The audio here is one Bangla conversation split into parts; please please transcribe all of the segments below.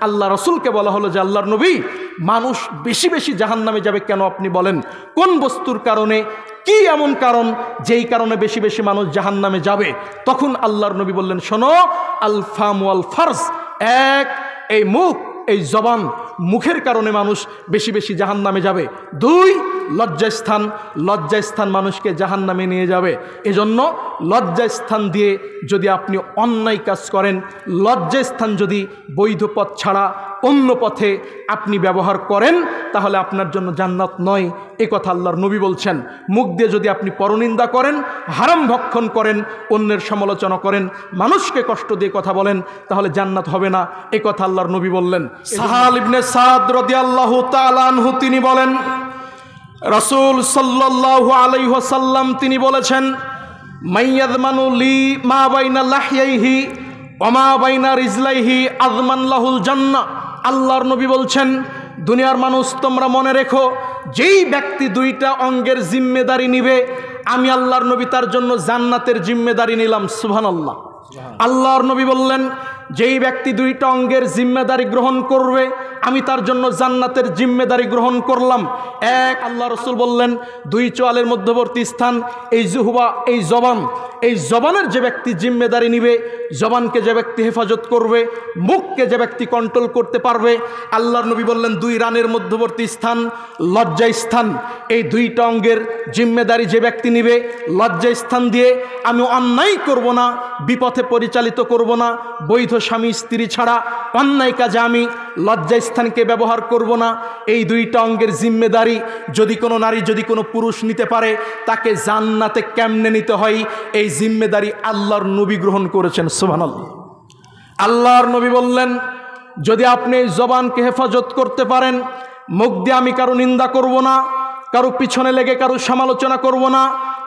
আল্লাহ রসুলকে বলা হলো যে আল্লাহর নবী, মানুষ বেশি বেশি জাহান্নামে যাবে কেন আপনি বলেন, কোন বস্তুর কারণে, কি এমন কারণ যেই কারণে বেশি বেশি মানুষ জাহান্নামে যাবে? তখন আল্লাহর নবী বললেন, শোনো, আল ফাম ওয়াল ফারজ, এক, এই মুখ, এই জবান, মুখের কারণে মানুষ বেশি বেশি জাহান্নামে যাবে। দুই, লজ্জাস্থান, লজ্জাস্থান মানুষকে জাহান্নামে নিয়ে যাবে। এজন্য লজ্জাস্থান দিয়ে যদি আপনি অন্যায় কাজ করেন, লজ্জাস্থান যদি বৈধ পথ ছাড়া অন্য পথে আপনি ব্যবহার করেন, তাহলে আপনার জন্য জান্নাত নয়, এ কথা আল্লাহর নবী বলছেন। মুখ দিয়ে যদি আপনি পরনিন্দা করেন, হারাম ভক্ষণ করেন, অন্যের সমালোচনা করেন, মানুষকে কষ্ট দিয়ে কথা বলেন, তাহলে জান্নাত হবে না, এ কথা আল্লাহর নবী বললেন। সাহাল ইবনে সাদ রাদিয়াল্লাহু তাআলা আনহু তিনি বলেন, রাসূল সাল্লাল্লাহু আলাইহি ওয়াসাল্লাম তিনি বলেছেন, মাইয়াযমানু লি মা বাইনা লাহইহি ওয়া মা বাইনা রিজলাইহি আযমান লাহুল জান্নাহ। আল্লাহর নবী বলছেন, দুনিয়ার মানুষ তোমরা মনে রেখো, যেই ব্যক্তি দুইটা অঙ্গের জিম্মেদারি নিবে, আমি আল্লাহর নবী তার জন্য জান্নাতের জিম্মেদারি নিলাম। সুবহানাল্লাহ। আল্লাহর নবী বললেন, যেই ব্যক্তি দুইটা অঙ্গের জিম্মেদারি গ্রহণ করবে, আমি তার জন্য জান্নাতের জিম্মেদারি গ্রহণ করলাম। এক, আল্লাহ রসুল বললেন, দুই চোয়ালের মধ্যবর্তী স্থান, এই জুহবা, এই জবান, এই জবানের যে ব্যক্তি জিম্মেদারি নিবে, জবানকে যে ব্যক্তি হেফাজত করবে, মুখকে যে ব্যক্তি কন্ট্রোল করতে পারবে, আল্লাহর নবী বললেন, দুই রানের মধ্যবর্তী স্থান, লজ্জা স্থান, এই দুইটা অঙ্গের জিম্মেদারি যে ব্যক্তি নিবে, লজ্জা স্থান দিয়ে আমি অন্যায় করব না, বিপথে পরিচালিত করব না, বৈধ স্বামী স্ত্রী ছাড়া অন্যায় কাজে আমি লজ্জা স্থানকে ব্যবহার করব না। এই দুইটা অঙ্গের জিম্মেদারি যদি কোনো নারী, যদি কোনো পুরুষ নিতে পারে, তাকে জান্নাতে কেমনে নিতে হয়, এই জিম্মেদারি আল্লাহর নবী গ্রহণ করেছেন। সুবহানাল্লাহ। আল্লাহর নবী বললেন, যদি আপনি এই জবানকে হেফাজত করতে পারেন, মুখ দিয়ে আমি কারো নিন্দা করব না, কারো পিছনে লেগে কারো সমালোচনা করব না,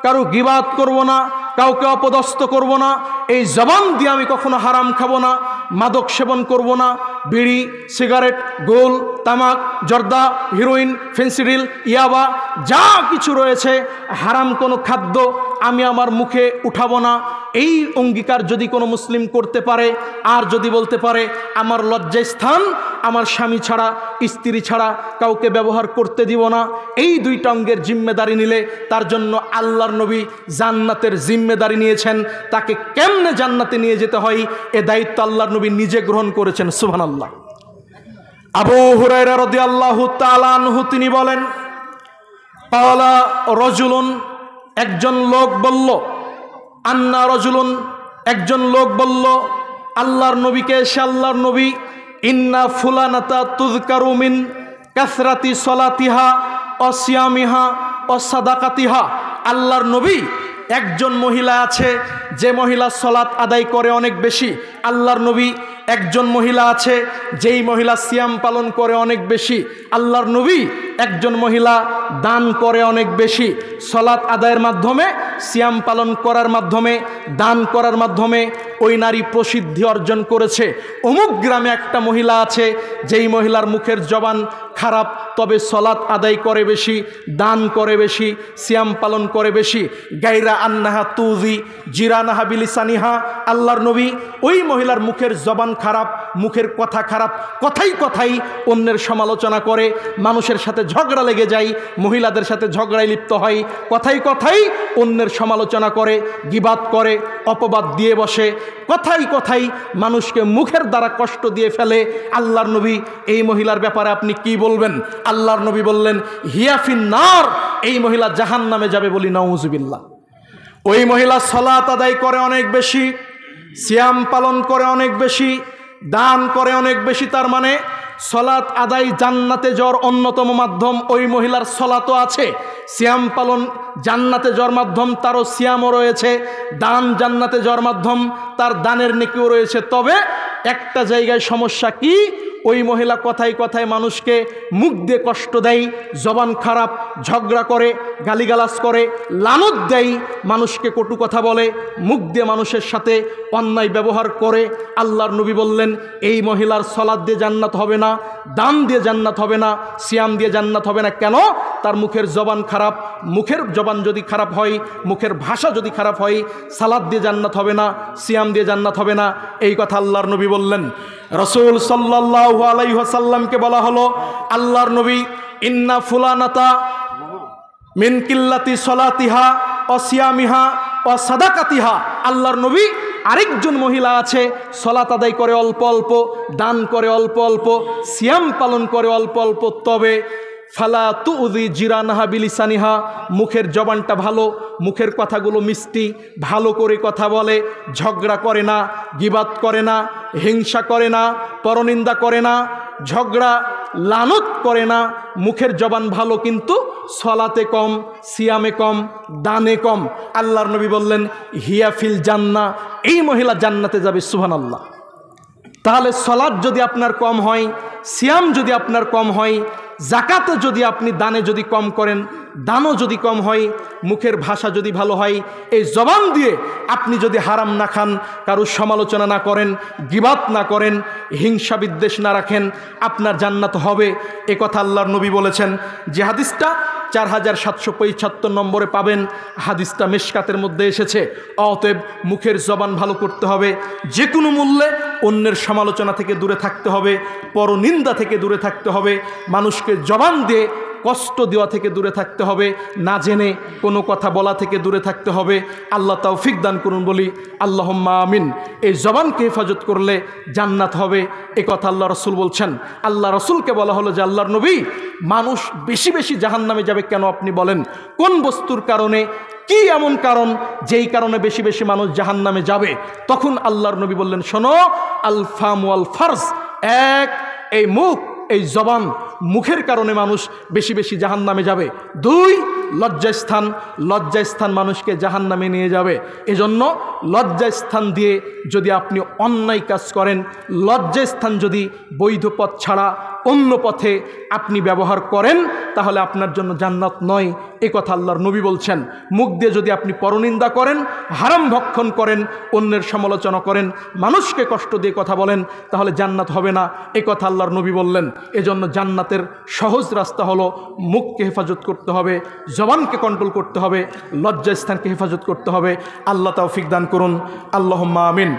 কারো গিবাত করব না, কাউকে অপদস্থ করব না, এই জবান দিয়ে আমি কখনো হারাম খাবো না, মাদক সেবন করব না, বিড়ি, সিগারেট, গোল, তামাক, জর্দা, হিরোইন, ফেন্সিডিল, ইয়াবা, যা কিছু রয়েছে হারাম কোনো খাদ্য আমি আমার মুখে উঠাবো না। এই অঙ্গীকার যদি কোনো মুসলিম করতে পারে, আর যদি বলতে পারে আমার লজ্জাস্থান আমার স্বামী ছাড়া, স্ত্রী ছাড়া কাউকে ব্যবহার করতে দিব না, এই দুইটা অঙ্গের জিম্মেদারি নিলে তার জন্য আল্লাহর নবী জান্নাতের জিম্মেদারি নিয়েছেন। তাকে কেমনে জান্নাতে নিয়ে যেতে হয়, এ দায়িত্ব আল্লাহর নবী নিজে গ্রহণ করেছেন। সুবহানাল্লাহ। আবু হুরায়রা রাদিয়াল্লাহু তাআলা আনহু তিনি বলেন, ক্বালা রাজুলুন, একজন লোক বলল, আন্না রাজুলুন, একজন লোক বলল আল্লাহর নবীকে, এসে আল্লাহর নবী, ইন্না ফুলানাতা তুযকারু মিন কাসরাতি সলাতিহা ওয়া সিয়ামিহা ওয়া সাদাকাতিহা। আল্লাহর নবী, একজন মহিলা আছে যে মহিলা সলাত আদায় করে অনেক বেশি। আল্লাহর নবী, একজন মহিলা আছে যেই মহিলা সিয়াম পালন করে অনেক বেশি। আল্লাহর নবী, একজন মহিলা দান করে অনেক বেশি। সলাত আদায়ের মাধ্যমে, সিয়াম পালন করার মাধ্যমে, দান করার মাধ্যমে ওই নারী প্রসিদ্ধি অর্জন করেছে। অমুক গ্রামে একটা মহিলা আছে যেই মহিলার মুখের জবান খারাপ, তবে সলাত আদায় করে বেশি, দান করে বেশি, সিয়াম পালন করে বেশি। গায়রা আন্নাহা তুজি জিরানাহা বিলিসানিহা। আল্লাহর নবী, ওই মহিলার মুখের জবান খারাপ, মুখের কথা খারাপ, কথাই কথাই অন্যের সমালোচনা করে, মানুষের সাথে ঝগড়া লেগে যায়, মহিলাদের সাথে ঝগড়ায় লিপ্ত হয়, কথাই কথাই অন্যের সমালোচনা করে, গিবাত করে, অপবাদ দিয়ে বসে, কথাই কথাই মানুষকে মুখের দ্বারা কষ্ট দিয়ে ফেলে। আল্লাহর নবী, এই মহিলার ব্যাপারে আপনি কি বলবেন? আল্লাহর নবী বললেন, হিয়া ফিন্নার, এই মহিলা জাহান্নামে যাবে। বলি নাউজুবিল্লাহ। ওই মহিলা সালাত আদায় করে অনেক বেশি, সিয়াম পালন করে অনেক বেশি, দান করে অনেক বেশি। তার মানে সলাত আদায় জান্নাতে যাওয়ার অন্যতম মাধ্যম। ওই মহিলার সলাতও আছে, সিয়াম পালন জান্নাতে যাওয়ার মাধ্যম, তারও সিয়ামও রয়েছে, দান জান্নাতে যাওয়ার মাধ্যম, তার দানের নেকিও রয়েছে। তবে একটা জায়গায় সমস্যা কি, ওই মহিলা কথায় কথায় মানুষকে মুখ দিয়ে কষ্ট দেয়, জবান খারাপ, ঝগড়া করে, গালিগালাজ করে, লানত দেয়, মানুষকে কটু কথা বলে, মুখ দিয়ে মানুষের সাথে অন্যায় ব্যবহার করে। আল্লাহর নবী বললেন, এই মহিলার সলাত দিয়ে জান্নাত হবে না, দান দিয়ে জান্নাত হবে না, সিয়াম দিয়ে জান্নাত হবে না। কেন? তার মুখের জবান খারাপ। মুখের জবান যদি খারাপ হয়, মুখের ভাষা যদি খারাপ হয়, সালাদ দিয়ে জান্নাত হবে না, সিয়াম দিয়ে জান্নাত হবে না। এই কথা আল্লাহর নবী বললেন। রাসূল সাল্লাল্লাহু আলাইহি ওয়াসাল্লামকে বলা হলো, আল্লাহর নবী, ইন্না ফুলানাতা মিন কিল্লাতি সলাতিহা ও সিয়ামিহা ও সাদাকাতিহা। আল্লাহর নবী, আরেকজন মহিলা আছে, সলাত আদায় করে অল্প অল্প, দান করে অল্প অল্প, সিয়াম পালন করে অল্প অল্প, তবে ফালা তুযি জিরানাহা বিলিসানিহা, মুখের জবানটা ভালো, মুখের কথাগুলো মিষ্টি, ভালো করে কথা বলে, ঝগড়া করে না, গীবাত করে না, হিংসা করে না, পরনিন্দা করে না, ঝগড়া লানত করে না, মুখের জবান ভালো কিন্তু সলাতে কম, সিয়ামে কম, দানে কম। আল্লাহর নবী বললেন, হিয়া ফিল জান্নাহ, এই মহিলা জান্নাতে যাবে। সুবহানাল্লাহ। তাহলে সলাত যদি আপনার কম হয়, সিয়াম যদি আপনার কম হয়, জাকাতে যদি আপনি দানে যদি কম করেন, দানও যদি কম হয়, মুখের ভাষা যদি ভালো হয়, এই জবান দিয়ে আপনি যদি হারাম না খান, কারো সমালোচনা না করেন, গীবাত না করেন, হিংসা বিদ্বেষ না রাখেন, আপনার জান্নাত হবে। এ কথা আল্লাহর নবী বলেছেন। যে হাদিসটা 4775 নম্বরে পাবেন, হাদিসটা মিশকাতের মধ্যে এসেছে। অতএব মুখের জবান ভালো করতে হবে, যে কোনো মূল্যে অন্যের সমালোচনা থেকে দূরে থাকতে হবে, পরনিন্দা থেকে দূরে থাকতে হবে, মানুষকে জবান দিয়ে কষ্ট দেওয়া থেকে দূরে থাকতে হবে, না জেনে কোনো কথা বলা থেকে দূরে থাকতে হবে। আল্লাহ তৌফিক দান করুন, বলি আল্লাহুম্মা আমিন। এই জবানকে হেফাজত করলে জান্নাত হবে, এ কথা আল্লাহ রসুল বলছেন। আল্লাহ রসুলকে বলা হলো যে, আল্লাহর নবী, মানুষ বেশি বেশি জাহান্নামে যাবে কেন আপনি বলেন? কোন বস্তুর কারণে, কি এমন কারণ যেই কারণে বেশি বেশি মানুষ জাহান্নামে যাবে? তখন আল্লাহর নবী বললেন, শোনো, আল ফাম ওয়াল ফারজ, এক, এই মুখ, এই জবান, মুখের কারণে মানুষ বেশি বেশি জাহান্নামে যাবে। দুই, লজ্জাস্থান, লজ্জাস্থান মানুষকে জাহান্নামে নিয়ে যাবে। এজন্য লজ্জাস্থান দিয়ে যদি আপনি অন্যায় কাজ করেন, লজ্জাস্থান যদি বৈধ পথ ছাড়া অন্য পথে আপনি ব্যবহার করেন, তাহলে আপনার জন্য জান্নাত নয়, এ কথা আল্লাহর নবী বলছেন। মুখ দিয়ে যদি আপনি পরনিন্দা করেন, হারাম ভক্ষণ করেন, অন্যের সমালোচনা করেন, মানুষকে কষ্ট দিয়ে কথা বলেন, তাহলে জান্নাত হবে না, এ কথা আল্লাহর নবী বললেন। এজন্য জান্নাতের সহজ রাস্তা হলো মুখকে হেফাজত করতে হবে, জবানকে কন্ট্রোল করতে হবে, লজ্জাস্থানকে হেফাজত করতে হবে। আল্লাহ তৌফিক দান করুন, আল্লাহুম্মা আমিন।